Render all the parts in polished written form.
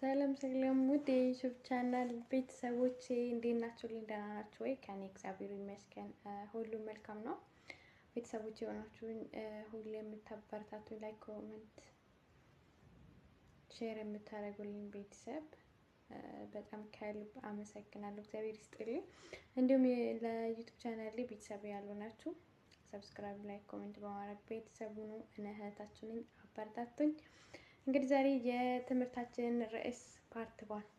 ሰላም ሰላም ውድ የዩቲዩብ ቻናል ቤተሰቦቼ እንዴት ናችሁ? ደህና ናችሁ ወይ? ከኔ እግዚአብሔር ይመስገን ሁሉም መልካም ነው። ቤተሰቦቼ የሆናችሁኝ ሁሌ የምታበረታቱኝ ላይክ፣ ኮሜንት፣ ሼር የምታደርጉልኝ ቤተሰብ በጣም ከልብ አመሰግናለሁ። እግዚአብሔር ይስጥልኝ። እንዲሁም ለዩቲዩብ ቻናል ቤተሰብ ያሉ ናችሁ ሰብስክራይብ፣ ላይክ፣ ኮሜንት በማድረግ ቤተሰቡ ነው እህታችሁን አበረታቱኝ። እንግዲህ ዛሬ የትምህርታችን ርዕስ ፓርት 1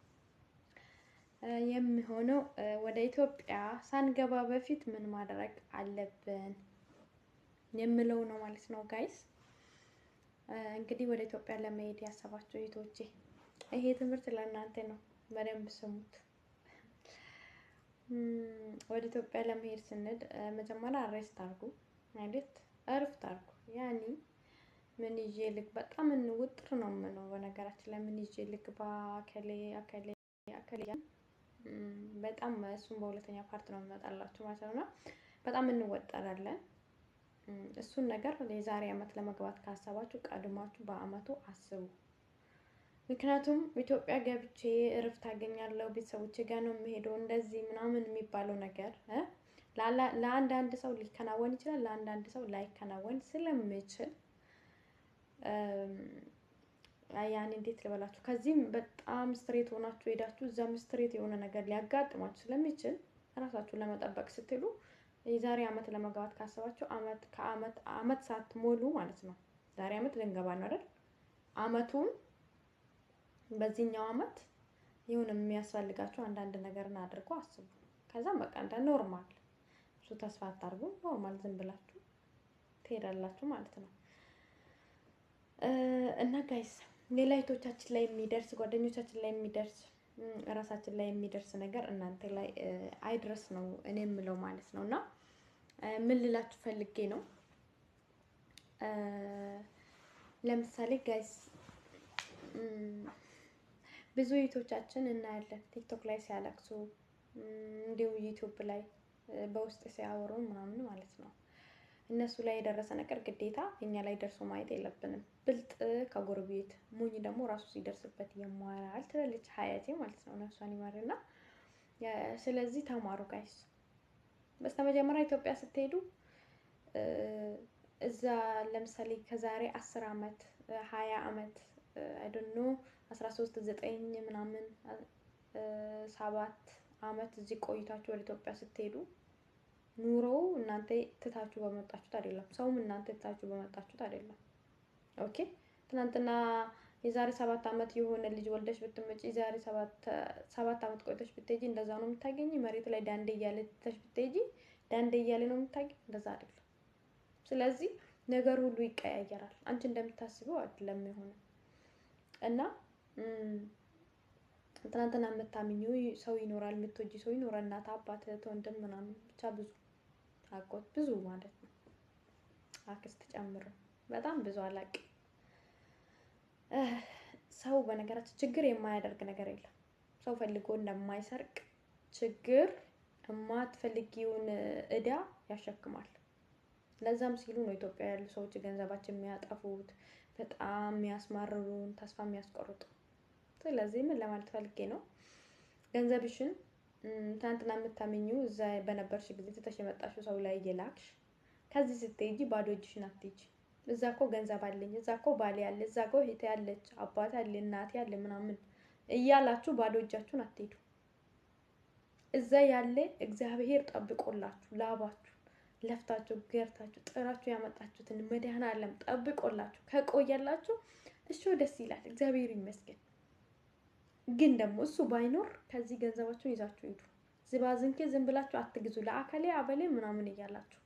የሚሆነው ወደ ኢትዮጵያ ሳንገባ በፊት ምን ማድረግ አለብን የሚለው ነው ማለት ነው ጋይስ። እንግዲህ ወደ ኢትዮጵያ ለመሄድ ያሰባችሁ እህቶቼ ይሄ ትምህርት ለእናንተ ነው፣ በደንብ ስሙት። ወደ ኢትዮጵያ ለመሄድ ስንል መጀመሪያ አሬስት አድርጉ ማለት እረፍት አድርጉ። ያኔ ምን ይዤ ልክ በጣም እንውጥር ነው የምለው። በነገራችን ላይ ምን ይዤ ልክ በአከሌ በጣም እሱን በሁለተኛ ፓርት ነው የምመጣላችሁ ማለት ነው። በጣም እንወጠራለን። እሱን ነገር የዛሬ አመት ለመግባት ካሰባችሁ ቀድማችሁ በአመቱ አስቡ። ምክንያቱም ኢትዮጵያ ገብቼ እረፍት አገኛለሁ፣ ቤተሰቦቼ ጋር ነው የምሄደው፣ እንደዚህ ምናምን የሚባለው ነገር ለአንዳንድ ሰው ሊከናወን ይችላል፣ ለአንዳንድ ሰው ላይከናወን ስለሚችል ያን እንዴት ልበላችሁ፣ ከዚህም በጣም ስትሬት ሆናችሁ ሄዳችሁ እዛም ስትሬት የሆነ ነገር ሊያጋጥማችሁ ስለሚችል ራሳችሁን ለመጠበቅ ስትሉ የዛሬ አመት ለመግባት ካሰባችሁ አመት ሳትሞሉ ማለት ነው። ዛሬ አመት ልንገባ ነው አይደል? አመቱን በዚህኛው አመት ይሁን የሚያስፈልጋችሁ አንዳንድ ነገርን አድርጎ አስቡ። ከዛም በቃ እንደ ኖርማል እሱ ተስፋ አታርጉ፣ ኖርማል ዝም ብላችሁ ትሄዳላችሁ ማለት ነው። እና ጋይስ ሌላ እህቶቻችን ላይ የሚደርስ ጓደኞቻችን ላይ የሚደርስ ራሳችን ላይ የሚደርስ ነገር እናንተ ላይ አይድረስ ነው እኔ የምለው ማለት ነው። እና ምን ልላችሁ ፈልጌ ነው፣ ለምሳሌ ጋይስ ብዙ እህቶቻችን እናያለን ቲክቶክ ላይ ሲያለቅሱ፣ እንዲሁ ዩቲዩብ ላይ በውስጥ ሲያወሩ ምናምን ማለት ነው። እነሱ ላይ የደረሰ ነገር ግዴታ እኛ ላይ ደርሶ ማየት የለብንም። ብልጥ ከጎረቤት ሞኝ ደግሞ ራሱ ሲደርስበት የማራል ትላለች ሀያቴ ማለት ነው። ነፍሷን ይማርና ስለዚህ ተማሩ ጋይስ። በስተመጀመሪያ ኢትዮጵያ ስትሄዱ እዛ ለምሳሌ ከዛሬ 10 አመት 20 አመት አይ ዶንት ኖ 13 9 ምናምን 7 አመት እዚህ ቆይታችሁ ወደ ኢትዮጵያ ስትሄዱ ኑሮው እናንተ ትታችሁ በመጣችሁት አይደለም፣ ሰውም እናንተ ትታችሁ በመጣችሁት አይደለም። ኦኬ ትናንትና የዛሬ 7 አመት የሆነ ልጅ ወልደሽ ብትመጪ የዛሬ 7 አመት ቆይተሽ ብትሄጂ እንደዛ ነው የምታገኝ። መሬት ላይ ዳንዴ እያለ ትተሽ ብትሄጂ ዳንዴ እያለ ነው የምታገኝ፣ እንደዛ አይደለም። ስለዚህ ነገር ሁሉ ይቀያየራል። አንቺ እንደምታስቢው አይደለም የሆነ እና ትናንትና የምታምኚው ሰው ይኖራል፣ የምትወጂ ሰው ይኖራል፣ እናት አባት ወንድም ምናምን ብቻ ብዙ አጎት ብዙ ማለት ነው፣ አክስት ጨምሮ በጣም ብዙ አላቅ ሰው። በነገራችን ችግር የማያደርግ ነገር የለም። ሰው ፈልጎ እንደማይሰርቅ ችግር የማትፈልጊውን እዳ ያሸክማል። ለዛም ሲሉ ነው ኢትዮጵያ ያሉ ሰዎች ገንዘባችን የሚያጠፉት፣ በጣም የሚያስማርሩን፣ ተስፋ የሚያስቆርጡ። ስለዚህ ምን ለማለት ፈልጌ ነው፣ ገንዘብሽን ትናንትና የምታምኚው እዛ በነበርሽ ጊዜ ትተሽ የመጣሽው ሰው ላይ እየላክሽ ከዚህ ስትሄጂ ባዶ እጅሽን አትሄጂ። እዛ እኮ ገንዘብ አለኝ፣ እዛ እኮ ባሌ አለ፣ እዛ እኮ እህቴ አለች፣ አባቴ አለ፣ እናቴ አለ ምናምን እያላችሁ ባዶ እጃችሁን አትሄዱ። እዛ ያለ እግዚአብሔር ጠብቆላችሁ ላባችሁ ለፍታችሁ ገርታችሁ ጥራችሁ ያመጣችሁትን መድኃኔዓለም ጠብቆላችሁ ከቆያላችሁ እሱ ደስ ይላል፣ እግዚአብሔር ይመስገን። ግን ደግሞ እሱ ባይኖር ከዚህ ገንዘባችሁን ይዛችሁ ሂዱ። ዝባዝንኬ ዝም ብላችሁ አትግዙ፣ ለአካሌ አበሌ ምናምን እያላችሁ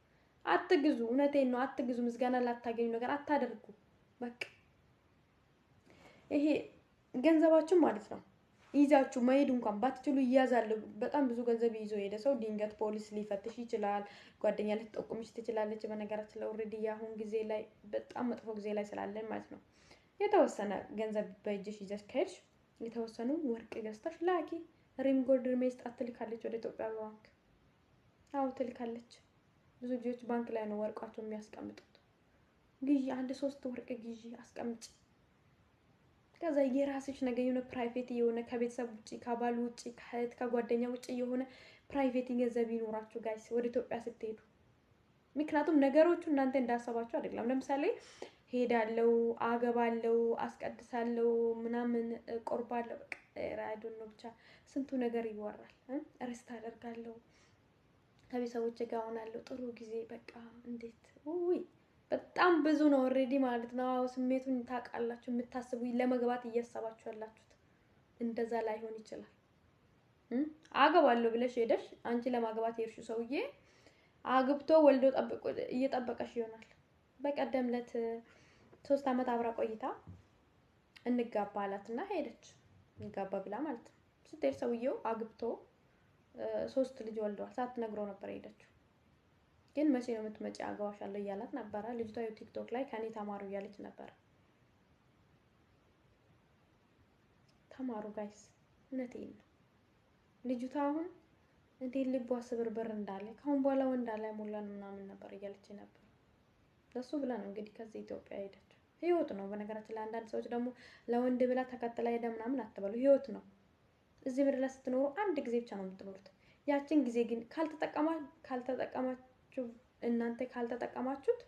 አትግዙ። እውነቴን ነው፣ አትግዙ። ምስጋና ላታገኙ ነገር አታደርጉ። በቃ ይሄ ገንዘባችሁ ማለት ነው ይዛችሁ መሄድ እንኳን ባትችሉ ይያዛል። በጣም ብዙ ገንዘብ ይዞ ሄደ ሰው ድንገት ፖሊስ ሊፈትሽ ይችላል፣ ጓደኛ ልትጠቁምሽ ትችላለች። በነገራችን ላይ ኦልሬዲ አሁን ጊዜ ላይ በጣም መጥፎ ጊዜ ላይ ስላለን ማለት ነው የተወሰነ ገንዘብ በእጅሽ ይዘሽ ከሄድሽ የተወሰኑ ወርቅ ገዝተሽ ላኪ። ሪም ጎልድ ሜስት አትልካለች ወደ ኢትዮጵያ ባንክ። አዎ ትልካለች። ብዙ ልጆች ባንክ ላይ ነው ወርቃቸው የሚያስቀምጡት። ግዢ 1-3 ወርቅ ግዢ አስቀምጪ። ከዛ የራስሽ ነገር የሆነ ፕራይቬት የሆነ ከቤተሰብ ውጪ ከባል ውጪ ከእህት ከጓደኛ ውጪ የሆነ ፕራይቬት ገንዘብ ይኖራችሁ ጋይስ ወደ ኢትዮጵያ ስትሄዱ። ምክንያቱም ነገሮቹ እናንተ እንዳሰባችሁ አይደለም። ለምሳሌ ሄዳለው፣ አገባለው፣ አስቀድሳለው፣ ምናምን ቆርባለው፣ በቃ አይዶን ነው ብቻ ስንቱ ነገር ይወራል። ርስት አደርጋለሁ፣ ከቤተሰቦቼ ጋር ሆናለሁ፣ ጥሩ ጊዜ በቃ እንዴት ውይ በጣም ብዙ ነው ኦልሬዲ ማለት ነው። አዎ ስሜቱን ታውቃላችሁ። የምታስቡ ለመግባት እያሰባችሁ ያላችሁት እንደዛ ላይሆን ይችላል። አገባለሁ ብለሽ ሄደሽ አንቺ ለማግባት የሄድሽው ሰውዬ አግብቶ ወልዶ እየጠበቀሽ ይሆናል። በቀደም ዕለት 3 አመት አብራ ቆይታ እንጋባ አላትና ሄደች። እንጋባ ብላ ማለት ነው። ስትሄድ ሰውዬው አግብቶ 3 ልጅ ወልደዋል። ሳትነግረው ነበር ሄደችው። ግን መቼ ነው የምትመጪ አገባሻለሁ እያላት ነበረ። ልጅቷ ቲክቶክ ላይ ከኔ ተማሩ እያለች ነበር። ተማሩ ጋይስ፣ እውነቴን ነው። ልጅቷ አሁን እንዴት ልቧ ስብርብር እንዳለ ካሁን በኋላ ወንድ ላይ ሞላን ምናምን ነበር እያለች ነበር። ለሱ ብላ ነው እንግዲህ ከዚህ ኢትዮጵያ ሄደችው። ህይወት ነው በነገራችን ላይ። አንዳንድ ሰዎች ደግሞ ለወንድ ብላ ተከትላ ሄደ ምናምን አትበሉ። ህይወት ነው። እዚህ ምድር ላይ ስትኖሩ አንድ ጊዜ ብቻ ነው የምትኖሩት። ያችን ጊዜ ግን ካልተጠቀማችሁ እናንተ ካልተጠቀማችሁት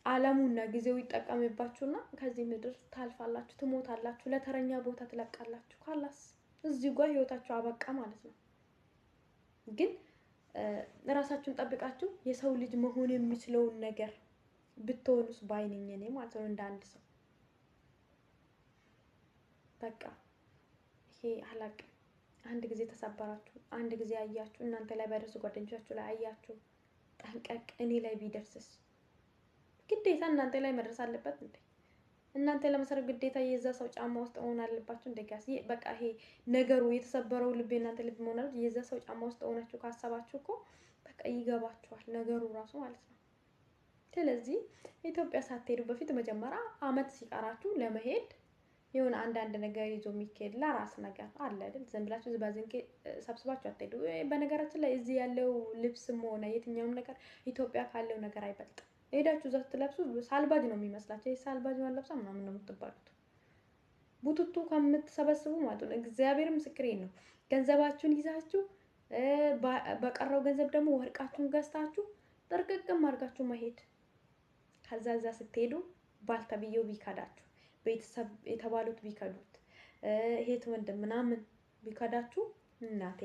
ዓለሙና ጊዜው ይጠቀምባችሁና ከዚህ ምድር ታልፋላችሁ፣ ትሞታላችሁ፣ ለተረኛ ቦታ ትለቃላችሁ። ካላስ እዚህ ጋር ህይወታችሁ አበቃ ማለት ነው። ግን ራሳችሁን ጠብቃችሁ የሰው ልጅ መሆን የሚችለውን ነገር ብትሆኑስ ባይነኝ እኔ ማለት ነው። እንደ አንድ ሰው በቃ ይሄ አላቅም። አንድ ጊዜ ተሰበራችሁ፣ አንድ ጊዜ አያችሁ፣ እናንተ ላይ ባይደርስ ጓደኞቻችሁ ላይ አያችሁ፣ ጠንቀቅ። እኔ ላይ ቢደርስስ? ግዴታ እናንተ ላይ መድረስ አለበት እንዴ? እናንተ ለመሰረት ግዴታ የዛ ሰው ጫማ ውስጥ መሆን አለባችሁ እንዴ? ጋስ በቃ ይሄ ነገሩ የተሰበረው ልብ እናንተ ልብ መሆን አለበት። የዛ ሰው ጫማ ውስጥ ሆናችሁ ካሰባችሁ እኮ በቃ ይገባችኋል ነገሩ ራሱ ማለት ነው። ስለዚህ ኢትዮጵያ ሳትሄዱ በፊት መጀመሪያ አመት ሲቀራችሁ ለመሄድ የሆነ አንዳንድ ነገር ይዞ የሚካሄድ ለራስ ነገር አለ አይደል? ዝም ብላችሁ ዝባዝንኬ ሰብስባችሁ አትሄዱ። በነገራችን ላይ እዚህ ያለው ልብስም ሆነ የትኛውም ነገር ኢትዮጵያ ካለው ነገር አይበልጥም። ሄዳችሁ እዛ ስትለብሱ ሳልባጅ ነው የሚመስላችሁ። ሳልባጅ ማለብሳ ምናምን ነው የምትባሉት። ቡቱቱ ከምትሰበስቡ ማለት ነው። እግዚአብሔር ምስክሬን ነው። ገንዘባችሁን ይዛችሁ በቀረው ገንዘብ ደግሞ ወርቃችሁን ገዝታችሁ ጥርቅቅም አድርጋችሁ መሄድ። ከዛ እዛ ስትሄዱ ባልተብየው ቢካዳችሁ፣ ቤተሰብ የተባሉት ቢከዱት፣ እህት ወንድም ምናምን ቢከዳችሁ እናቴ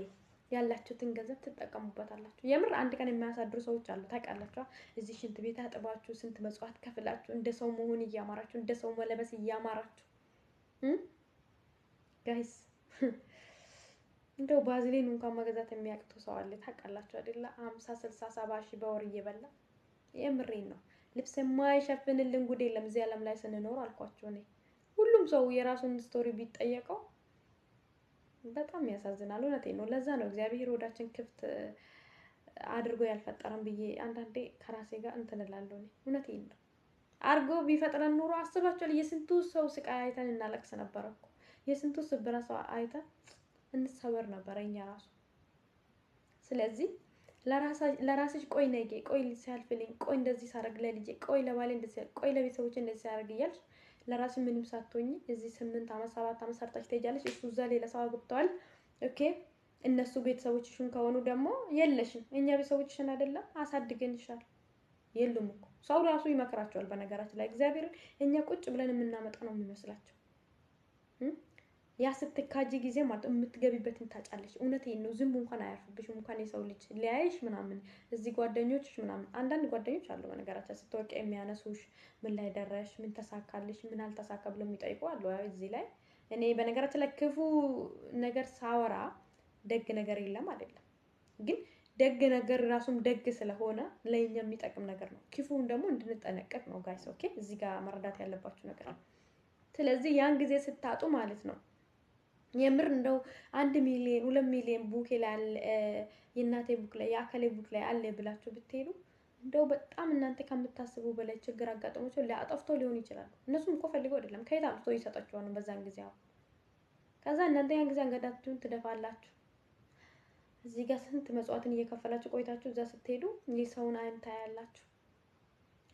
ያላችሁትን ገንዘብ ትጠቀሙበታላችሁ። የምር አንድ ቀን የሚያሳድሩ ሰዎች አሉ ታውቃላችሁ። እዚህ ሽንት ቤት አጥባችሁ ስንት መጽዋት ከፍላችሁ እንደ ሰው መሆን እያማራችሁ እንደ ሰው መለበስ እያማራችሁ ጋይስ እንደው ባዝሊን እንኳን መገዛት የሚያቅተው ሰው አለ ታውቃላችሁ አይደለ? 50 60 70 ሺህ በወር እየበላ የምሬን ነው። ልብስ የማይሸፍንልን ጉድ የለም እዚህ ዓለም ላይ ስንኖር አልኳችሁ። እኔ ሁሉም ሰው የራሱን ስቶሪ ቢጠየቀው በጣም ያሳዝናል። እውነቴን ነው። ለዛ ነው እግዚአብሔር ወዳችን ክፍት አድርጎ ያልፈጠረን ብዬ አንዳንዴ ከራሴ ጋር እንትን እላለሁ። እውነቴን ነው። አርጎ ቢፈጥረን ኑሮ አስባችኋል? የስንቱ ሰው ስቃይ አይተን እናለቅስ ነበር እኮ። የስንቱ ስብራት አይተን እንሰበር ነበር እኛ ራሱ። ስለዚህ ለራስሽ ቆይ ነገ፣ ቆይ ሲያልፍልኝ፣ ቆይ እንደዚህ ሳረግ ለልጄ፣ ቆይ ለባሌ እንደዚህ፣ ቆይ ለቤተሰቦቼ እንደዚህ ሳረግ እያልሽ ለራስሽ ምንም ሳትሆኚ እዚህ 8 አመት 7 አመት ሰርተሽ ትሄጃለሽ። እሱ እዛ ሌላ ሰው አግብተዋል። ኦኬ እነሱ ቤተሰቦችሽን ከሆኑ ደግሞ የለሽም። እኛ ቤተሰቦችሽን አይደለም አሳድገንሻል። የሉም እኮ ሰው ራሱ ይመክራቸዋል። በነገራችን ላይ እግዚአብሔርን እኛ ቁጭ ብለን የምናመጣ ነው የሚመስላቸው። ያ ስትካጂ ጊዜ ማለት የምትገቢበትን ታጫለሽ። እውነቴን ነው። ዝንቡ እንኳን አያርፍብሽም። እንኳን የሰው ልጅ ሊያይሽ ምናምን እዚህ ጓደኞችሽ ምናምን አንዳንድ ጓደኞች አሉ በነገራችን ስትወቂ የሚያነሱሽ ምን ላይ ደረሽ፣ ምን ተሳካልሽ፣ ምን አልተሳካ ብለው የሚጠይቁ አሉ። እዚህ ላይ እኔ በነገራችን ላይ ክፉ ነገር ሳወራ ደግ ነገር የለም አይደለም፣ ግን ደግ ነገር ራሱም ደግ ስለሆነ ለኛ የሚጠቅም ነገር ነው። ክፉን ደግሞ እንድንጠነቀቅ ነው ጋይስ። ኦኬ እዚህ ጋር መረዳት ያለባችሁ ነገር ነው። ስለዚህ ያን ጊዜ ስታጡ ማለት ነው የምር እንደው 1 ሚሊዮን 2 ሚሊዮን ቡኬ ላይ የእናቴ ቡክ ላይ የአከሌ ቡክ ላይ አለ ብላችሁ ብትሄዱ እንደው በጣም እናንተ ከምታስቡ በላይ ችግር አጋጥሞቸው ሊያጠፍተው ሊሆን ይችላል። እነሱም እኮ ፈልገው አይደለም ከየት አምጥቶ ይሰጣቸዋል በዛን ጊዜ። አሁን ከዛ እናንተ ያን ጊዜ አንገዳችሁን ትደፋላችሁ። እዚህ ጋር ስንት መጽዋዕትን እየከፈላችሁ ቆይታችሁ እዛ ስትሄዱ የሰውን አይን ታያላችሁ።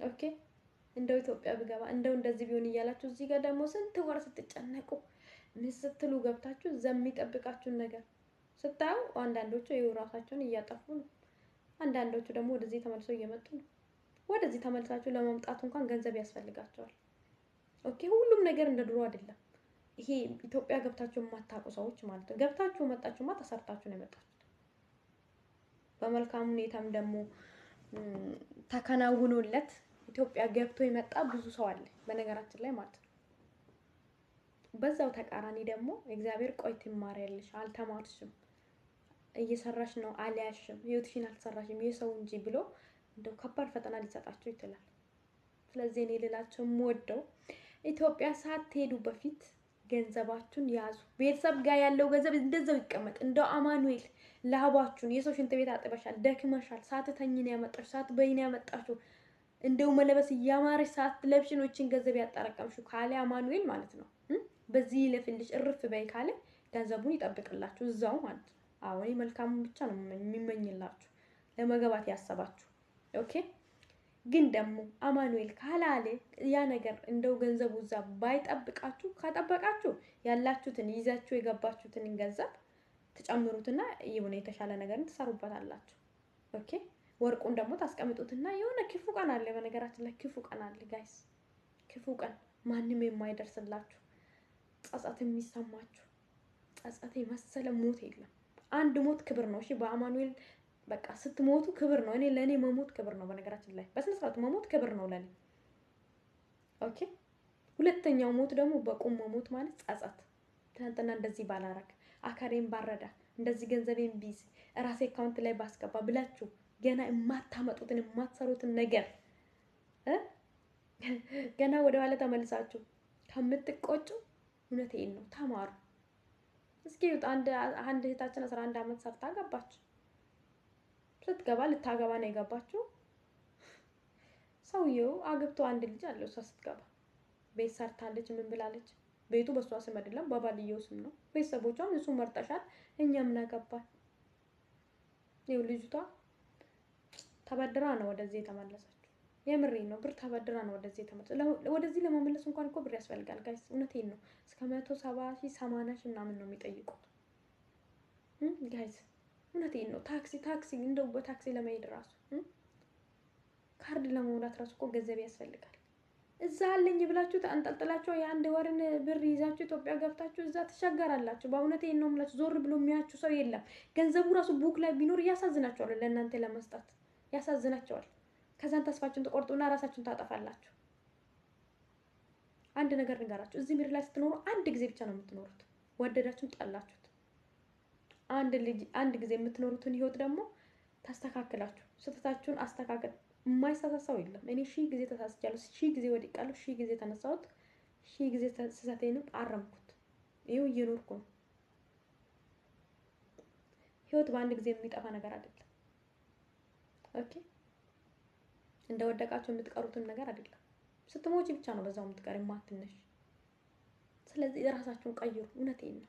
ኦኬ እንደው ኢትዮጵያ ብገባ እንደው እንደዚህ ቢሆን እያላችሁ እዚህ ጋር ደግሞ ስንት ወር ስትጨነቁ ምን ስትሉ ገብታችሁ እዛ የሚጠብቃችሁን ነገር ስታዩ አንዳንዶቹ ይኸው ራሳቸውን እያጠፉ ነው። አንዳንዶቹ ደግሞ ወደዚህ ተመልሰው እየመጡ ነው። ወደዚህ ተመልሳችሁ ለመምጣት እንኳን ገንዘብ ያስፈልጋቸዋል። ኦኬ ሁሉም ነገር እንደ ድሮ አይደለም። ይሄ ኢትዮጵያ ገብታችሁ የማታውቁ ሰዎች ማለት ነው። ገብታችሁ መጣችሁማ ተሰርታችሁ ነው የመጣችሁት። በመልካም ሁኔታም ደግሞ ተከናውኖለት ኢትዮጵያ ገብቶ የመጣ ብዙ ሰው አለ በነገራችን ላይ ማለት ነው። በዛው ተቃራኒ ደግሞ እግዚአብሔር ቆይ ትማሪያለሽ፣ አልተማርሽም፣ እየሰራሽ ነው፣ አልያሽም፣ ህይወትሽን አልሰራሽም የሰው እንጂ ብሎ እንደው ከባድ ፈተና ሊሰጣችሁ ይችላል። ስለዚህ እኔ ልላችሁ የምወደው ኢትዮጵያ ሳትሄዱ በፊት ገንዘባችሁን ያዙ። ቤተሰብ ጋር ያለው ገንዘብ እንደዛው ይቀመጥ። እንደው አማኑኤል ላባችሁን የሰው ሽንት ቤት አጥበሻል፣ ደክመሻል፣ ሳትተኝ ነው ያመጣሽ፣ ሳትበይ ነው ያመጣሽው፣ እንደው መለበስ እያማረሽ ሳትለብሽ ነው እቺን ገንዘብ ያጣረቀምሽው ካለ አማኑኤል ማለት ነው። በዚህ ይለፍልሽ እርፍ በይ ካለ ገንዘቡን ይጠብቅላችሁ እዛው ማለት ነው። አዎ እኔ መልካሙን ብቻ ነው የሚመኝላችሁ ለመገባት ያሰባችሁ። ኦኬ ግን ደግሞ አማኑኤል ካላለ ያ ነገር እንደው ገንዘቡ እዛ ባይጠብቃችሁ ካጠበቃችሁ ያላችሁትን ይዛችሁ የገባችሁትን ገንዘብ ተጨምሩትና የሆነ የተሻለ ነገርን ትሰሩበታላችሁ። ኦኬ ወርቁን ደግሞ ታስቀምጡትና የሆነ ክፉ ቀን አለ። በነገራችን ላይ ክፉ ቀን አለ ጋይስ፣ ክፉ ቀን ማንም የማይደርስላችሁ ጸጸት የሚሰማችሁ ጸጸት የመሰለ ሞት የለም። አንድ ሞት ክብር ነው። እሺ በአማኑኤል በቃ ስትሞቱ ክብር ነው። ለኔ መሞት ክብር ነው። በነገራችን ላይ በስነ ስርዓት መሞት ክብር ነው ለኔ። ኦኬ ሁለተኛው ሞት ደግሞ በቁም መሞት ማለት ጸጸት። ትናንትና እንደዚህ ባላረግ፣ አካሬን ባረዳ፣ እንደዚህ ገንዘቤን ቢዝ፣ ራሴ አካውንት ላይ ባስገባ ብላችሁ ገና የማታመጡትን የማትሰሩትን ነገር ገና ወደ ኋላ ተመልሳችሁ ከምትቆጩ እውነቴን ነው ተማሩ። እስኪ አንድ እህታችን 11 አመት ሰርታ ገባች። ስትገባ ልታገባ ነው የገባችው። ሰውየው አግብቶ አንድ ልጅ አለው። እሷ ስትገባ ቤት ሰርታለች። ምን ብላለች? ቤቱ በሷ ስም አይደለም በባልየው ስም ነው። ቤተሰቦቿም እሱ መርጠሻል፣ እኛ ምን አገባን። ይኸው ልጅቷ ተበድራ ነው ወደዚህ የተመለሰችው። የምሬን ነው። ብር ተበድራ ነው ወደዚህ የተመለሰችው። ወደዚህ ለመመለስ እንኳን እኮ ብር ያስፈልጋል ጋይስ። እውነቴን ነው። እስከ 170 ሺህ 80 ሺህ ምናምን ነው የሚጠይቁት ጋይስ። እውነቴን ነው። ታክሲ እንደው በታክሲ ለመሄድ ራሱ ካርድ ለመሙላት ራሱ እኮ ገንዘብ ያስፈልጋል። እዛ አለኝ ብላችሁ አንጠልጥላችሁ የአንድ ወርን ብር ይዛችሁ ኢትዮጵያ ገብታችሁ እዛ ትሻገራላችሁ። በእውነቴን ነው የምላችሁ። ዞር ብሎ የሚያችሁ ሰው የለም። ገንዘቡ ራሱ ቡክ ላይ ቢኖር ያሳዝናቸዋል። ለእናንተ ለመስጠት ያሳዝናቸዋል። ከዛን ተስፋችሁን ትቆርጡና ራሳችሁን ታጠፋላችሁ። አንድ ነገር ንገራችሁ። እዚህ ምድር ላይ ስትኖሩ አንድ ጊዜ ብቻ ነው የምትኖሩት፣ ወደዳችሁም ጠላችሁት። አንድ ጊዜ የምትኖሩትን ህይወት ደግሞ ታስተካክላችሁ ስህተታችሁን አስተካክል። የማይሳሳት ሰው የለም። እኔ 1000 ጊዜ ተሳስቻለሁ፣ 1000 ጊዜ ወድቃለሁ፣ 1000 ጊዜ ተነሳሁት፣ 1000 ጊዜ ስህተቴንም አረምኩት። ይኸው እየኖርኩ ነው። ህይወት በአንድ ጊዜ የሚጠፋ ነገር አይደለም። ኦኬ እንደወደቃችሁ የምትቀሩትን ነገር አይደለም። ስትሞቺ ብቻ ነው በዛው የምትቀሪ ማትነሽ። ስለዚህ ራሳችሁን ቀይሩ። እውነቴን ነው።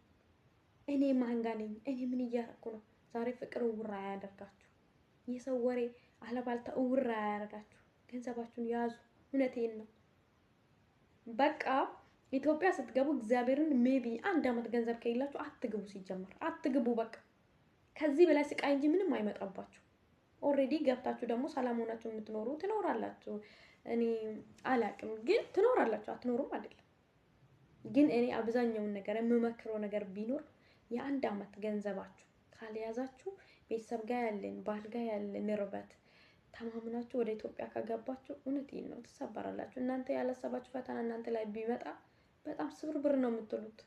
እኔ ማንጋ ነኝ? እኔ ምን እያደረኩ ነው? ዛሬ ፍቅር ውራ ያደርጋችሁ። የሰው ወሬ አለባልታ ውራ ያደርጋችሁ። ገንዘባችሁን ያዙ። እውነቴን ነው። በቃ ኢትዮጵያ ስትገቡ እግዚአብሔርን ሜቢ 1 አመት ገንዘብ ከሌላችሁ አትግቡ። ሲጀመር አትግቡ። በቃ ከዚህ በላይ ስቃይ እንጂ ምንም አይመጣባችሁ። ኦሬዲ ገብታችሁ ደግሞ ሰላም ሆናችሁ የምትኖሩ ትኖራላችሁ። እኔ አላቅም ግን ትኖራላችሁ። አትኖሩም አይደለም። ግን እኔ አብዛኛውን ነገር የምመክረው ነገር ቢኖር የ1 አመት ገንዘባችሁ ካልያዛችሁ ቤተሰብ ጋር ያለን ባል ጋር ያለን ንርበት ተማምናችሁ ወደ ኢትዮጵያ ከገባችሁ እውነቴን ነው ትሰበራላችሁ። እናንተ ያላሰባችሁ ፈተና እናንተ ላይ ቢመጣ በጣም ስብርብር ነው የምትሉት።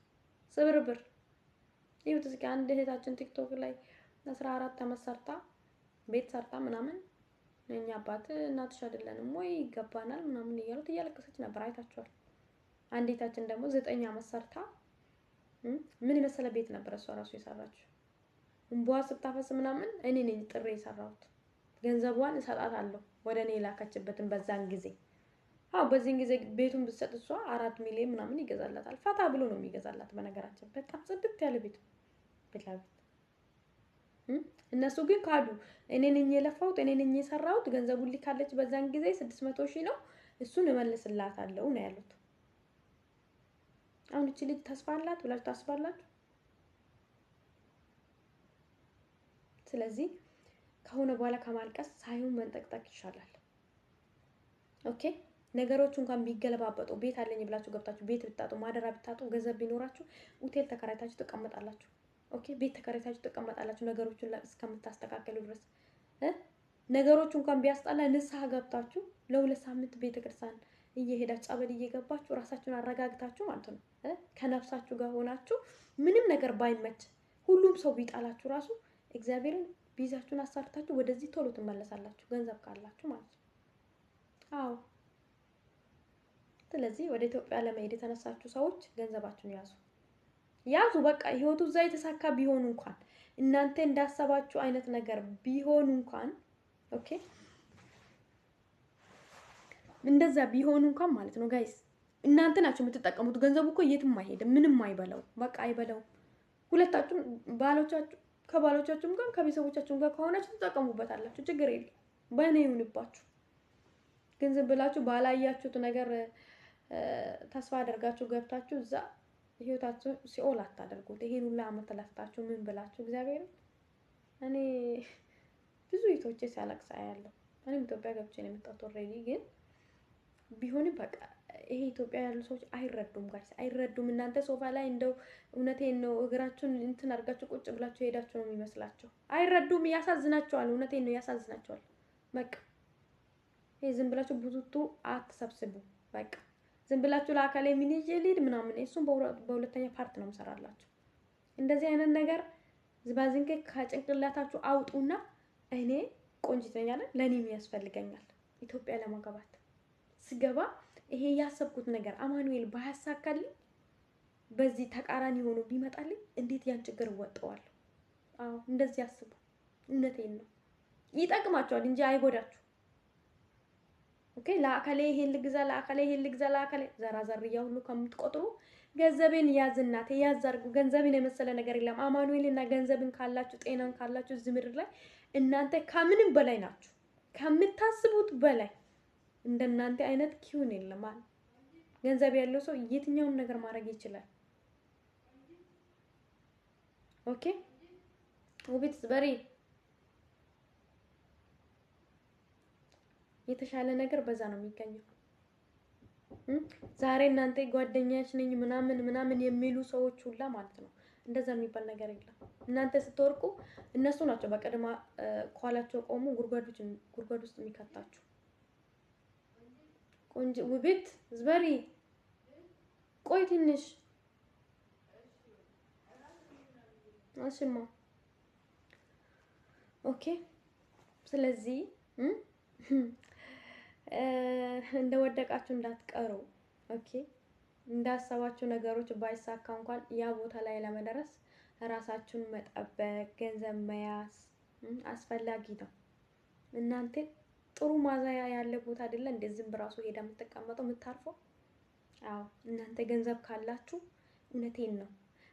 ስብርብር ይሁት። እስኪ አንድ እህታችን ቲክቶክ ላይ 14 አመት ሰርታ ቤት ሰርታ ምናምን እኛ አባት እናትሽ አይደለንም ወይ ይገባናል ምናምን እያሉት እያለቀሰች ነበር። አይታችኋል። አንዲታችን ደግሞ 9 አመት ሰርታ ምን የመሰለ ቤት ነበር እሷ ራሱ የሰራችው። እንቧ ስታፈስ ምናምን እኔ ነኝ ጥሬ የሰራሁት። ገንዘቧን እሰጣታለሁ ወደ እኔ ላከችበትን በዛን ጊዜ። በዚህን ጊዜ ቤቱን ብትሰጥ እሷ 4 ሚሊዮን ምናምን ይገዛላታል። ፈታ ብሎ ነው የሚገዛላት። በነገራችን በጣም ጽድት ያለ ቤት ብላ እነሱ ግን ካዱ። እኔ ነኝ የለፋሁት፣ እኔ ነኝ የሰራሁት። ገንዘቡን ልካለች በዛን ጊዜ 600 ሺህ ነው እሱን እመልስላታለሁ ነው ያሉት። አሁን እቺ ልጅ ተስፋ አላት ብላችሁ ታስባላችሁ? ስለዚህ ከሆነ በኋላ ከማልቀስ ሳይሆን መንጠቅጠቅ ይሻላል። ኦኬ ነገሮቹ እንኳን ቢገለባበጡ ቤት አለኝ ብላችሁ ገብታችሁ ቤት ብታጡ ማደራ ብታጡ ገንዘብ ቢኖራችሁ ሆቴል ተከራይታችሁ ትቀመጣላችሁ። ኦኬ ቤት ተከራይታችሁ ትቀመጣላችሁ ነገሮቹን እስከምታስተካክሉ ድረስ ነገሮቹ እንኳን ቢያስጣላ ንስሐ ገብታችሁ ለሁለት ሳምንት ቤተክርስቲያን እየሄዳችሁ ጸበል እየገባችሁ ራሳችሁን አረጋግታችሁ ማለት ነው ከነፍሳችሁ ጋር ሆናችሁ ምንም ነገር ባይመች ሁሉም ሰው ቢጣላችሁ ራሱ እግዚአብሔርን ቢዛችሁን አሳርታችሁ ወደዚህ ቶሎ ትመለሳላችሁ ገንዘብ ካላችሁ ማለት ነው። አዎ ስለዚህ ወደ ኢትዮጵያ ለመሄድ የተነሳችሁ ሰዎች ገንዘባችሁን ያዙ በቃ ህይወቱ እዛ የተሳካ ቢሆን እንኳን እናንተ እንዳሰባችሁ አይነት ነገር ቢሆን እንኳን ኦኬ እንደዛ ቢሆን እንኳን ማለት ነው ጋይስ እናንተ ናችሁ የምትጠቀሙት ገንዘቡ እኮ የትም አይሄድም ምንም አይበላው በቃ አይበላው ሁለታችሁም ባሎቻችሁ ከባሎቻችሁም ጋር ከቤተሰቦቻችሁም ጋር ከሆናችሁ ትጠቀሙበታላችሁ ችግር የለም በእኔ ይሁንባችሁ ገንዘብ ብላችሁ ባላያችሁት ነገር ተስፋ አድርጋችሁ ገብታችሁ እዛ ህይወታችሁ ሲኦል አታደርጉት ይሄን ሁሉ አመት ለፍታችሁ ምን ብላችሁ እግዚአብሔር እኔ ብዙ ይቶቼ ሲያለቅስ አያለሁ እኔም ኢትዮጵያ ገብቼ ነው የመጣሁት ኦሬዲ ግን ቢሆንም በቃ ይሄ ኢትዮጵያ ያሉ ሰዎች አይረዱም ጋይስ አይረዱም እናንተ ሶፋ ላይ እንደው እውነቴን ነው እግራችሁን እንትን አድርጋችሁ ቁጭ ብላችሁ ሄዳችሁ ነው የሚመስላችሁ አይረዱም ያሳዝናቸዋል እውነቴን ነው ያሳዝናቸዋል በቃ ይሄ ዝም ብላችሁ ብዙቱ አትሰብስቡ በቃ ዝም ብላችሁ ለአካሌ ምን ይጀሊድ ምናምን እሱን በሁለተኛ ፓርት ነው መሰራላችሁ እንደዚህ አይነት ነገር ዝባዝንከ ከጭንቅላታችሁ አውጡና እኔ ቆንጂት ነኝ አይደል ለኔም ያስፈልገኛል ኢትዮጵያ ለማገባት ስገባ ይሄ ያሰብኩት ነገር አማኑኤል ባያሳካልኝ በዚህ ተቃራኒ ሆኖ ቢመጣልኝ እንዴት ያን ችግር ወጣዋለሁ አዎ እንደዚህ ያስቡ እውነቴን ነው ይጠቅማችኋል እንጂ አይጎዳችሁ ኦኬ ለአካሌ ይሄን ልግዛ ለአካሌ ዘራዘርያ ሁሉ ከምትቆጥሩ ገንዘቤን ያዝናቴ ያዛርጉ ገንዘብን የመሰለ ነገር የለም አማኑኤልና ገንዘብን ካላችሁ ጤናን ካላችሁ እዚህ ምድር ላይ እናንተ ከምንም በላይ ናችሁ ከምታስቡት በላይ እንደናንተ አይነት ኪውን የለም ማለት ገንዘብ ያለው ሰው የትኛውን ነገር ማድረግ ይችላል ኦኬ ውብት በሪ የተሻለ ነገር በዛ ነው የሚገኘው ዛሬ እናንተ ጓደኛሽ ነኝ ምናምን የሚሉ ሰዎች ሁላ ማለት ነው እንደዛ የሚባል ነገር የለም እናንተ ስትወርቁ እነሱ ናቸው በቀድማ ኳላቸው ቆሙ ጉርጓድ ውስጥ የሚከታችሁ ቆንጆ ውብት ዝበሪ ቆይ ትንሽ አሽማ ኦኬ ስለዚህ እንደወደቃችሁ እንዳትቀሩ ኦኬ እንዳሰባችሁ ነገሮች ባይሳካ እንኳን ያ ቦታ ላይ ለመድረስ ራሳችሁን መጠበቅ ገንዘብ መያዝ አስፈላጊ ነው እናንተ ጥሩ ማዛያ ያለ ቦታ አይደለ እንደዚህ ብራሱ ሄዳ የምትቀመጠው የምታርፈው አዎ እናንተ ገንዘብ ካላችሁ እውነቴን ነው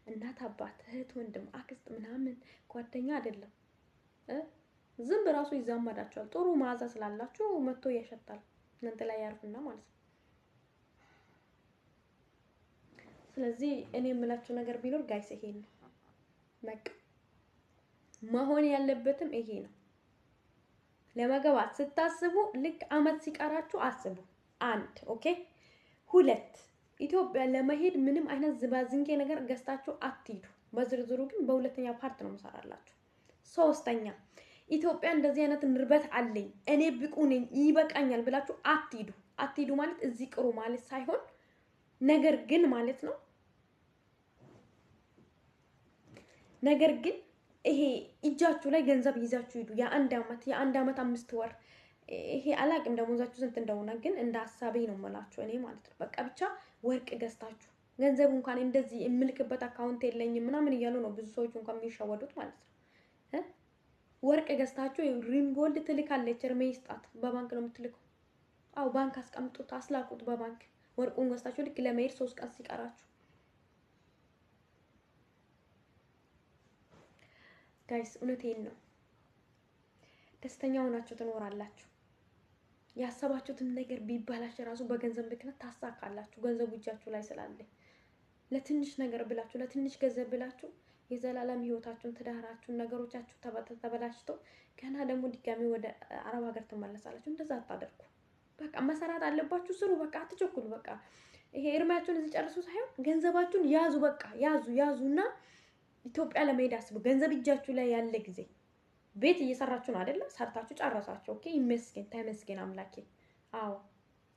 እናት አባት እህት ወንድም አክስት ምናምን ጓደኛ አይደለም ዝም ብራሱ ይዛመዳችኋል ጥሩ ማዛ ስላላችሁ መጥቶ ያሸታል እናንተ ላይ ያርፍና ማለት ነው ስለዚህ እኔ የምላችሁ ነገር ቢኖር ጋይስ ይሄ ነው በቃ መሆን ያለበትም ይሄ ነው ለመገባት ስታስቡ ልክ አመት ሲቀራችሁ አስቡ አንድ ኦኬ ሁለት ኢትዮጵያ ለመሄድ ምንም አይነት ዝባዝንኬ ነገር ገዝታችሁ አትሂዱ በዝርዝሩ ግን በሁለተኛ ፓርት ነው መሰራላችሁ ሶስተኛ ኢትዮጵያ እንደዚህ አይነት ንርበት አለኝ እኔ ብቁ ነኝ ይበቃኛል ብላችሁ አትሂዱ ማለት እዚህ ቅሩ ማለት ሳይሆን ነገር ግን ማለት ነው ነገር ግን ይሄ እጃችሁ ላይ ገንዘብ ይዛችሁ ሂዱ የአንድ አመት 5 ወር ይሄ አላቅም ደሞዛችሁ ስንት እንደሆነ ግን እንደ ሐሳቤ ነው መላችሁ እኔ ማለት ነው በቃ ብቻ ወርቅ ገዝታችሁ ገንዘብ እንኳን እንደዚህ የምልክበት አካውንት የለኝም ምናምን እያሉ ነው ብዙ ሰዎች እንኳን የሚሻወዱት ማለት ነው ወርቅ ገዝታችሁ ሪም ጎልድ ትልካለች ርሜስጣት በባንክ ነው የምትልከው አው ባንክ አስቀምጡት አስላቁት በባንክ ወርቁን ገዝታችሁ ልክ ለመሄድ 3 ቀን ሲቀራችሁ ጋይስ እውነቴን ነው ደስተኛ ሆናችሁ ትኖራላችሁ ያሰባችሁትን ነገር ቢባላሽ ራሱ በገንዘብ ምክንያት ታሳካላችሁ። ገንዘቡ እጃችሁ ላይ ስላለ ለትንሽ ነገር ብላችሁ ለትንሽ ገንዘብ ብላችሁ የዘላለም ህይወታችሁን፣ ትዳራችሁን፣ ነገሮቻችሁ ተበላሽተው ገና ደግሞ ድጋሚ ወደ አረብ ሀገር ትመለሳላችሁ። እንደዛ አታደርጉ። በቃ መሰራት አለባችሁ። ስሩ። በቃ አትቸኩሉ። በቃ ይሄ እርማችሁን እዚህ ጨርሱ ሳይሆን ገንዘባችሁን ያዙ። በቃ ያዙና ኢትዮጵያ ለመሄድ አስቡ። ገንዘብ እጃችሁ ላይ ያለ ጊዜ ቤት እየሰራችሁ ነው አይደለ? ሰርታችሁ ጨረሳችሁ። ኦኬ፣ ይመስገን፣ ተመስገን አምላኬ። አዎ፣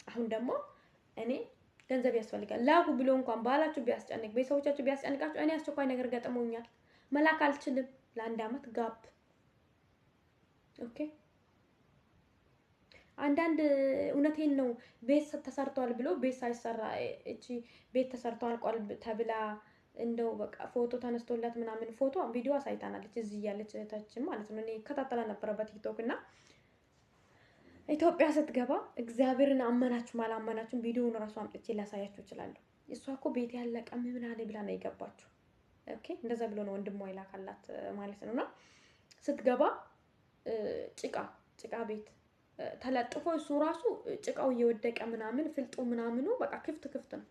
አሁን ደግሞ እኔ ገንዘብ ያስፈልጋል ላኩ ብሎ እንኳን ባላችሁ ቢያስጨንቅ፣ ቤተሰቦቻችሁ ቢያስጨንቃችሁ፣ እኔ አስቸኳይ ነገር ገጥሞኛል መላክ አልችልም ለአንድ አመት ጋፕ። ኦኬ፣ አንዳንድ እውነቴን ነው ቤት ተሰርቷል ብሎ ቤት ሳይሰራ እቺ ቤት ተሰርቷል አልቋል ተብላ እንደው በቃ ፎቶ ተነስቶላት ምናምን ፎቶ ቪዲዮ አሳይታናለች። እዚህ ያለች እህታችን ማለት ነው። እኔ ከታተላ ነበረ በቲክቶክ እና ኢትዮጵያ ስትገባ እግዚአብሔርን አመናችሁ ማላመናችሁ ቪዲዮውን ራሱ አምጥቼ ላሳያችሁ እችላለሁ። እሷ እኮ ቤት ያለቀ ምን አለ ብላ ነው የገባችው። ኦኬ፣ እንደዛ ብሎ ነው ወንድሟ ይላካላት ማለት ነውና ስትገባ ጭቃ ቤት ተለጥፎ እሱ ራሱ ጭቃው እየወደቀ ምናምን ፍልጡ ምናምኑ በቃ ክፍት ነው።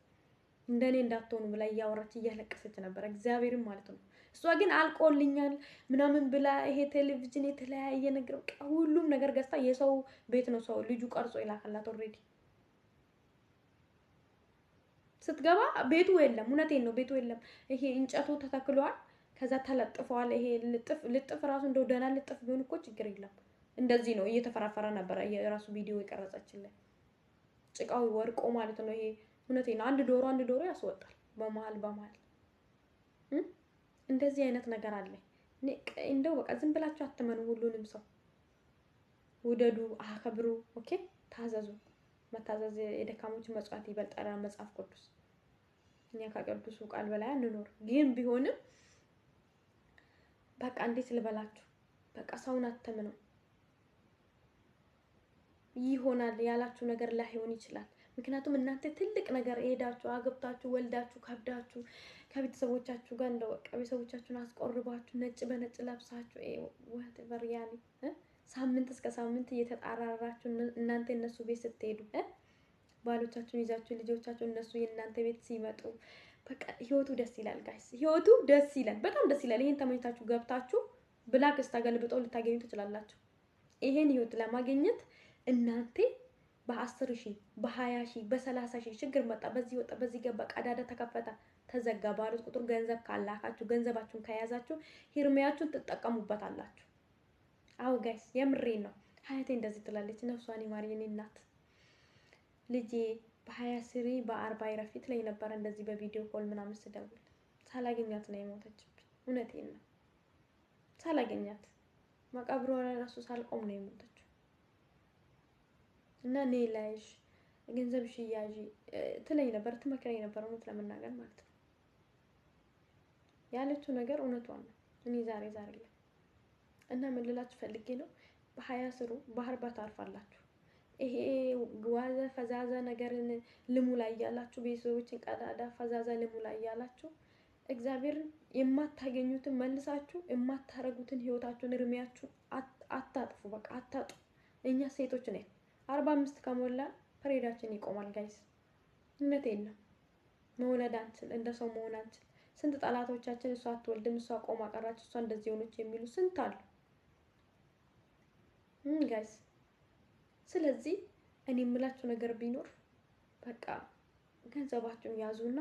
እንደኔ እንዳትሆኑ ብላ እያወራች እያለቀሰች ነበር። እግዚአብሔርን ማለት ነው። እሷ ግን አልቆልኛል ምናምን ብላ ይሄ ቴሌቪዥን የተለያየ ነገር በቃ ሁሉም ነገር ገዝታ የሰው ቤት ነው ሰው ልጁ ቀርጾ ይላካላት። ኦልሬዲ ስትገባ ቤቱ የለም። እውነቴን ነው፣ ቤቱ የለም። ይሄ እንጨቱ ተተክሏል፣ ከዛ ተለጥፏል። ይሄ ልጥፍ ራሱ እንደው ደህና ልጥፍ ቢሆን እኮ ችግር የለም። እንደዚህ ነው እየተፈራፈረ ነበር የራሱ ቪዲዮ የቀረጸችልን። ጭቃው ወርቆ ማለት ነው። ይሄ እውነቴን ነው። አንድ ዶሮ ያስወጣል በመሀል እንደዚህ አይነት ነገር አለ። እንደው በቃ ዝም ብላችሁ አትመኑ። ሁሉንም ሰው ውደዱ፣ አከብሩ። ኦኬ፣ ታዘዙ። መታዘዝ የደካሞች መጽዋት ይበልጣል መጽሐፍ ቅዱስ። እኛ ከቅዱሱ ቃል በላይ አንኖር። ግን ቢሆንም በቃ እንዴት ልበላችሁ፣ በቃ ሰውን አትመኑ። ይሆናል ያላችሁ ነገር ላይሆን ይችላል። ምክንያቱም እናንተ ትልቅ ነገር ሄዳችሁ አገብታችሁ ወልዳችሁ ከብዳችሁ ከቤተሰቦቻችሁ ጋር እንደው በቃ ቤተሰቦቻችሁን አስቆርባችሁ ነጭ በነጭ ለብሳችሁ whatever ያኔ ሳምንት እስከ ሳምንት እየተጣራራችሁ እናንተ እነሱ ቤት ስትሄዱ ባሎቻችሁን ይዛችሁ ልጆቻችሁ እነሱ የእናንተ ቤት ሲመጡ በቃ ህይወቱ ደስ ይላል ጋይስ። ህይወቱ ደስ ይላል፣ በጣም ደስ ይላል። ይሄን ተመኝታችሁ ገብታችሁ ብላክ ስታገልብጠው ልታገኙ ትችላላችሁ። ይሄን ህይወት ለማግኘት እናንተ በ10,000 በ20,000 በ30,000 ችግር መጣ፣ በዚህ ወጣ፣ በዚህ ገባ፣ ቀዳዳ ተከፈተ፣ ተዘጋ ባሉት ቁጥር ገንዘብ ካላካችሁ ገንዘባችሁን ከያዛችሁ ሂርሚያችሁን ትጠቀሙበታላችሁ። አው ጋይስ የምሬን ነው። ሀያቴ እንደዚህ ትላለች። ነፍሷን ይማር የኔ እናት። ልጄ በ20 ስሪ በ40 ይረፊት ላይ ነበር እንደዚህ በቪዲዮ ኮል ምናምን ስደውል ሳላገኛት ነው የሞተችብኝ። እውነቴን ነው። ሳላገኛት መቃብሯ ላይ ራሱ ሳልቆም ነው የሞተችው። እና እኔ ላይሽ ገንዘብሽ ያዢ ትለኝ ነበር፣ ትመክረኝ ነበር። እውነት ለመናገር ማለት ነው ያለችው ነገር እውነቷን ነው። እኔ ዛሬ ላይ እና ምን ልላችሁ ፈልጌ ነው፣ በ20 ስሩ በ40 ታርፋላችሁ። ይሄ ዋዘ ፈዛዛ ነገርን ልሙ ላይ ያላችሁ ቤተሰቦችን ቀዳዳ ፈዛዛ ልሙ ላይ ያላችሁ እግዚአብሔርን የማታገኙትን መልሳችሁ የማታረጉትን ህይወታችሁን እርሚያችሁን አታጥፉ። በቃ አታጥፉ። እኛ ሴቶች ነን 45 ከሞላ ፕሬዳችን ይቆማል ጋይስ። እውነቴን ነው። መውለድ አንችል፣ እንደ ሰው መሆን አንችል። ስንት ጠላቶቻችን እሷ አትወልድም፣ እሷ ቆማ ቀራች፣ እሷ እንደዚህ ሆነች የሚሉ ስንት አሉ ጋይስ። ስለዚህ እኔ የምላችሁ ነገር ቢኖር በቃ ገንዘባችሁን ያዙና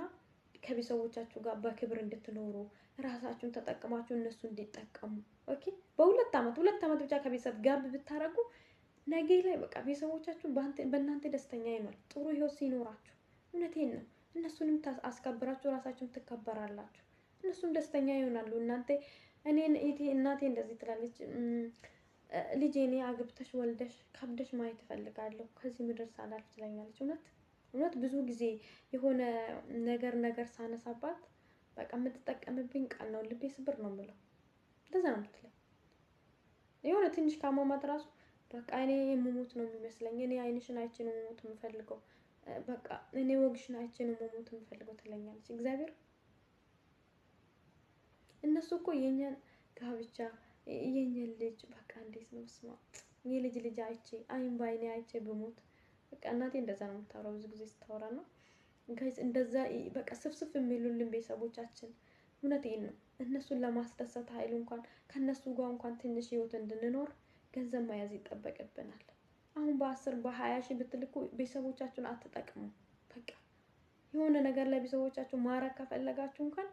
ከቤተሰቦቻችሁ ጋር በክብር እንድትኖሩ ራሳችሁን ተጠቅማችሁ እነሱ እንዲጠቀሙ። ኦኬ፣ በሁለት አመት ብቻ ከቤተሰብ ጋር ብታረጉ ነገ ላይ በቃ ቤተሰቦቻችሁ በእናንተ ደስተኛ ይሆናል። ጥሩ ህይወት ሲኖራችሁ፣ እውነቴን ነው። እነሱንም አስከብራችሁ ራሳችሁን ትከበራላችሁ፣ እነሱም ደስተኛ ይሆናሉ። እናቴ እንደዚህ ትላለች፣ ልጄ እኔ አግብተሽ ወልደሽ ከብደሽ ማየት እፈልጋለሁ ከዚህ ምድር ሳላልፍ ትለኛለች። እውነት ብዙ ጊዜ የሆነ ነገር ሳነሳባት በቃ የምትጠቀምብኝ ቃል ነው። ልቤ ስብር ነው የምለው። እንደዛ ነው የምትለኝ። የሆነ ትንሽ ካሟሟት ራሱ በቃ እኔ የምሞት ነው የሚመስለኝ፣ እኔ አይንሽን አይቼ ነው መሞት የምፈልገው፣ በቃ እኔ ወግሽን አይቼ ነው መሞት የምፈልገው ትለኛለች። እግዚአብሔር እነሱ እኮ የኛን ጋብቻ የኛን ልጅ በቃ እንዴት ነው ስማ የልጅ አይቼ አይን ባይኔ አይቼ ብሞት በቃ እናቴ እንደዛ ነው የምታወራው ብዙ ጊዜ ስታወራ ነው ጋይስ። እንደዛ በቃ ስፍስፍ የሚሉልን ቤተሰቦቻችን እውነቴን ነው። እነሱን ለማስደሰት ኃይል እንኳን ከነሱ ጋር እንኳን ትንሽ ህይወት እንድንኖር ገንዘብ መያዝ ይጠበቅብናል። አሁን በ10 በ20 ሺህ ብትልኩ ቤተሰቦቻችሁን አትጠቅሙ። በቃ የሆነ ነገር ለቤተሰቦቻችሁ ማረግ ከፈለጋችሁ እንኳን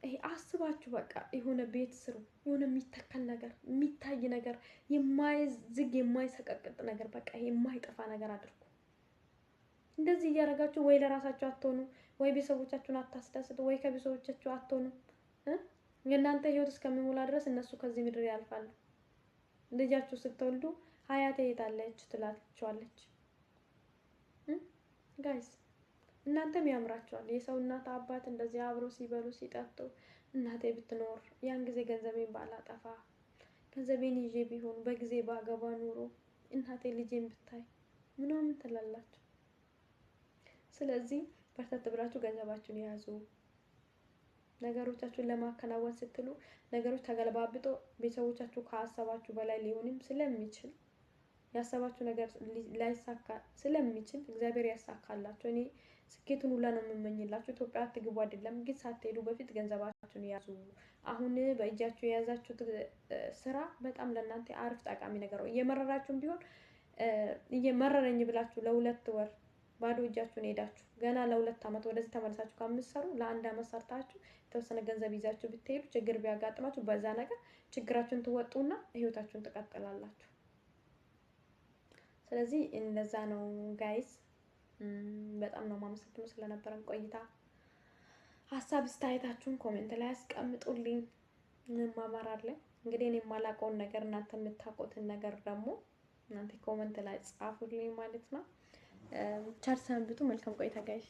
ይሄ አስባችሁ በቃ የሆነ ቤት ስሩ። የሆነ የሚተከል ነገር የሚታይ ነገር የማይዝግ የማይሰቀቅጥ ነገር በቃ ይሄ የማይጠፋ ነገር አድርጉ። እንደዚህ እያደረጋችሁ ወይ ለራሳችሁ አትሆኑ፣ ወይ ቤተሰቦቻችሁን አታስደስቱ፣ ወይ ከቤተሰቦቻችሁ አትሆኑ። የእናንተ ህይወት እስከሚሞላ ድረስ እነሱ ከዚህ ምድር ያልፋሉ። ልጃችሁ ስትወልዱ ሀያቴ የታለች ትላችኋለች። ጋይስ እናንተም ያምራችኋል። የሰው እናት አባት እንደዚህ አብሮ ሲበሉ ሲጠጡ እናቴ ብትኖር ያን ጊዜ ገንዘቤን ባላጠፋ ገንዘቤን ይዤ ቢሆን በጊዜ ባገባ ኑሮ እናቴ ልጄን ብታይ ምናምን ትላላችሁ። ስለዚህ በርታት ብላችሁ ገንዘባችሁን ያዙ። ነገሮቻችሁን ለማከናወን ስትሉ ነገሮች ተገለባብጦ ቤተሰቦቻችሁ ከሀሳባችሁ በላይ ሊሆንም ስለሚችል ያሰባችሁ ነገር ላይሳካ ስለሚችል እግዚአብሔር ያሳካላችሁ። እኔ ስኬቱን ሁላ ነው የምመኝላችሁ። ኢትዮጵያ አትግቡ አይደለም ግን ሳትሄዱ በፊት ገንዘባችሁን ያዙ። አሁን በእጃችሁ የያዛችሁት ስራ በጣም ለእናንተ አሪፍ ጠቃሚ ነገር ነው። እየመረራችሁም ቢሆን እየመረረኝ ብላችሁ ለሁለት ወር ባዶ እጃችሁን ሄዳችሁ ገና ለ2 አመት ወደዚህ ተመልሳችሁ ከምትሰሩ ለ1 አመት ሰርታችሁ የተወሰነ ገንዘብ ይዛችሁ ብትሄዱ ችግር ቢያጋጥማችሁ በዛ ነገር ችግራችሁን ትወጡና ህይወታችሁን ትቀጥላላችሁ። ስለዚህ እንደዛ ነው ጋይስ። በጣም ነው የማመሰግነው ስለነበረን ቆይታ። ሀሳብ አስተያየታችሁን ኮሜንት ላይ አስቀምጡልኝ፣ እንማማራለን። እንግዲህ እኔ የማላውቀውን ነገር እናንተ የምታውቁትን ነገር ደግሞ እናንተ ኮሜንት ላይ ጻፉልኝ ማለት ነው። ቻው ሰንብቱ። መልካም ቆይታ ጋይስ።